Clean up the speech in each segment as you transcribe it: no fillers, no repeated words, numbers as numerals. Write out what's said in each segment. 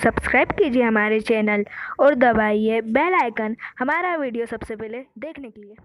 Subscribe कीजिए हमारे channel और दबाइए बेल आइकन हमारा वीडियो सबसे पहले देखने के लिए।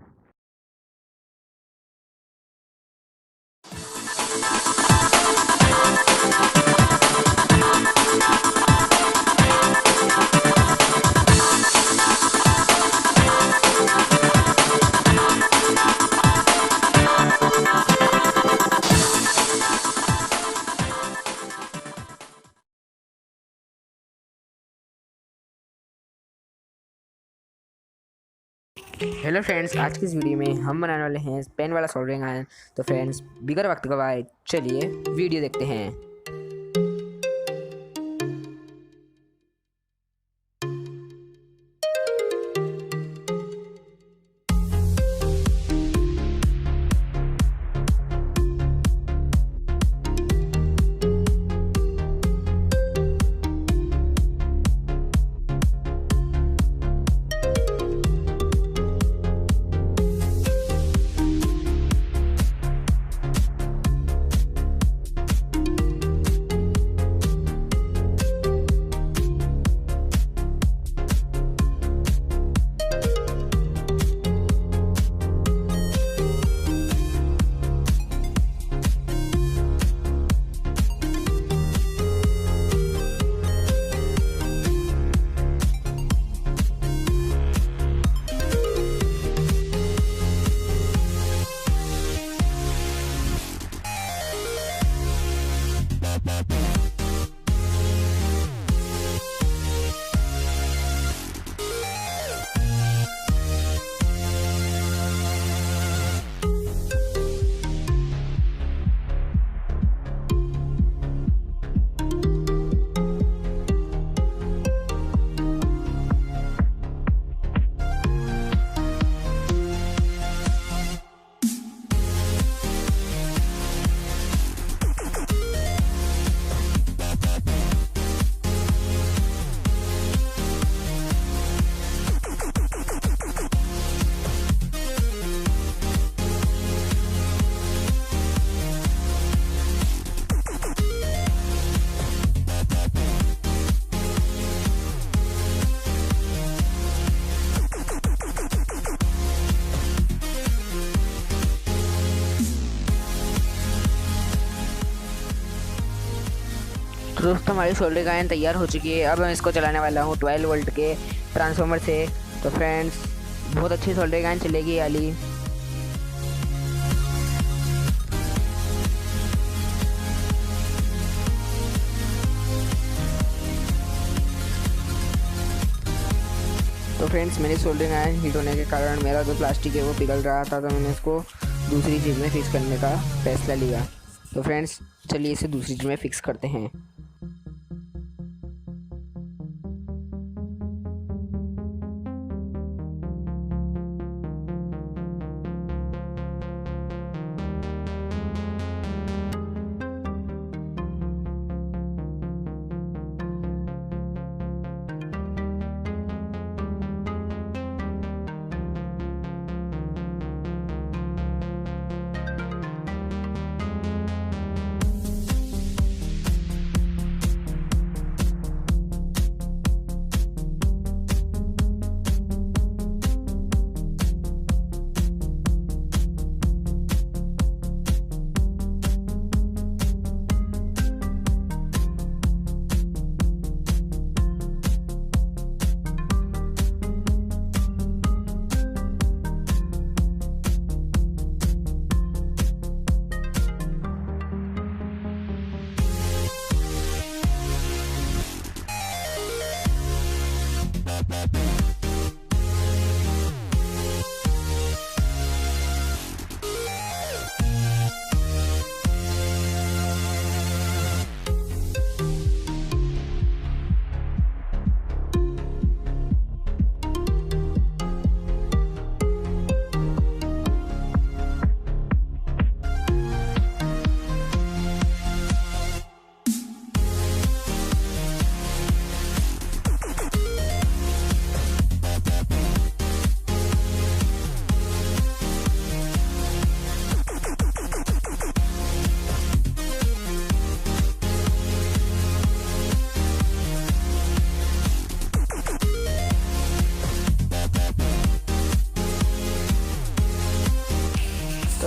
हेलो फ्रेंड्स, आज की इस वीडियो में हम बनाने वाले हैं पेन वाला सोल्डरिंग आयरन। तो फ्रेंड्स, बिगर वक्त गवाए चलिए वीडियो देखते हैं। तो दोस्तों, हमारी सोल्डरिंग आयरन तैयार हो चुकी है। अब मैं इसको चलाने वाला हूँ 12 वोल्ट के ट्रांसफार्मर से। तो फ्रेंड्स, बहुत अच्छी सोल्डरिंग आयरन चलेगी वाली। तो फ्रेंड्स, मेरी सोल्डरिंग आयरन हीट होने के कारण मेरा जो प्लास्टिक है वो पिघल रहा था, तो मैंने इसको दूसरी चीज़ में फिक्स करने का फैसला लिया। तो फ्रेंड्स, चलिए इसे दूसरी चीज़ में फिक्स करते हैं।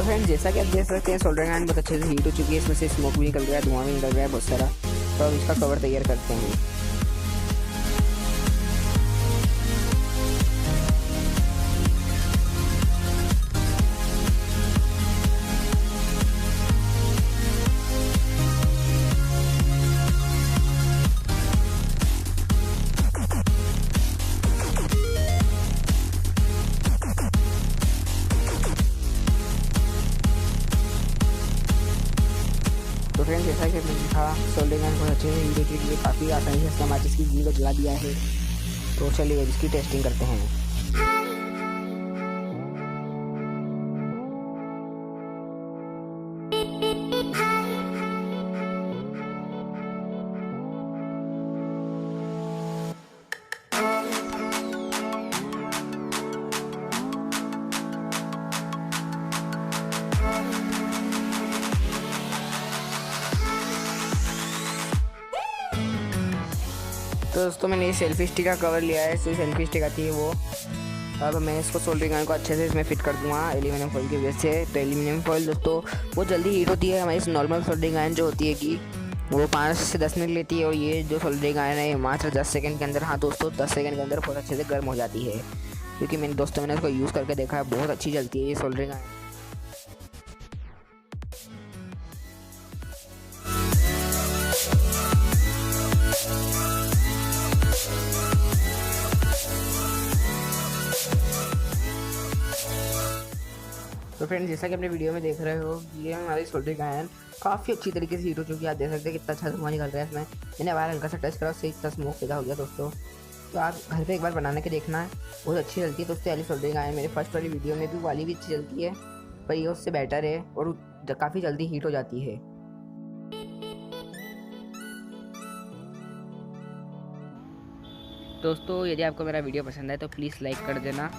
तो फ्रेंड्स जैसा कि आप देख सकते हैं सोल्डरिंग आयरन बहुत अच्छे से हीट हो चुकी है, इसमें से स्मोक भी निकल रहा है, धुआं भी निकल रहा है बहुत सारा। तो अब इसका कवर तैयार करते हैं। तो फ्रेंड्स जैसा कि मैंने देखा सोल्डरिंग आयरन बहुत अच्छे से हीट हो चुकी है, काफ़ी आसानी से इसका माचिस की घी को जला दिया है। तो चलिए अब इसकी टेस्टिंग करते हैं। तो दोस्तों मैंने ये सेल्फी स्टिक का कवर लिया है, जो सेल्फी स्टिक आती है वो। अब मैं इसको सोल्डरिंग आयरन को अच्छे से इसमें फिट कर दूंगा एल्यूमिनियम फॉइल की वजह से। तो एल्यूमिनियम फॉइल दोस्तों वो जल्दी हीट होती है, हमारी नॉर्मल सोल्डरिंग आयरन जो होती है कि वो 5 से 10 मिनट लेती है, और ये जो सोल्डरिंग आयरन है मात्र 10 सेकंड के अंदर, हाँ दोस्तों 10 सेकंड के अंदर बहुत अच्छे से गर्म हो जाती है। क्योंकि मैंने इसको यूज़ करके देखा है, बहुत अच्छी चलती है ये सोल्डरिंग आयरन। तो फ्रेंड्स जैसा कि अपने वीडियो में देख रहे हो, ये हमारी सोल्डरिंग आयरन काफ़ी अच्छी तरीके से हीट हो चुकी है। आप देख सकते हैं कितना अच्छा धुआं निकल रहा है इसमें। मैंने बाहर हल्का सा टच करा, उससे इतना स्मोक पैदा हो गया दोस्तों। तो आप घर पे एक बार बनाने के देखना है, बहुत अच्छी चलती है दोस्तों। वाली सोल्डरिंग आयरन मेरे फर्स्ट वाली वीडियो में भी वाली भी अच्छी चलती है, पर ये उससे बेटर है और काफ़ी जल्दी हीट हो जाती है। दोस्तों यदि आपको मेरा वीडियो पसंद है तो प्लीज़ लाइक कर देना।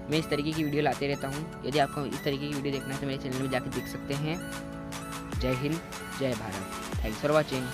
मैं इस तरीके की वीडियो लाते रहता हूँ। यदि आपको इस तरीके की वीडियो देखना है तो मेरे चैनल में जाकर देख सकते हैं। जय हिंद, जय भारत। Thanks for watching.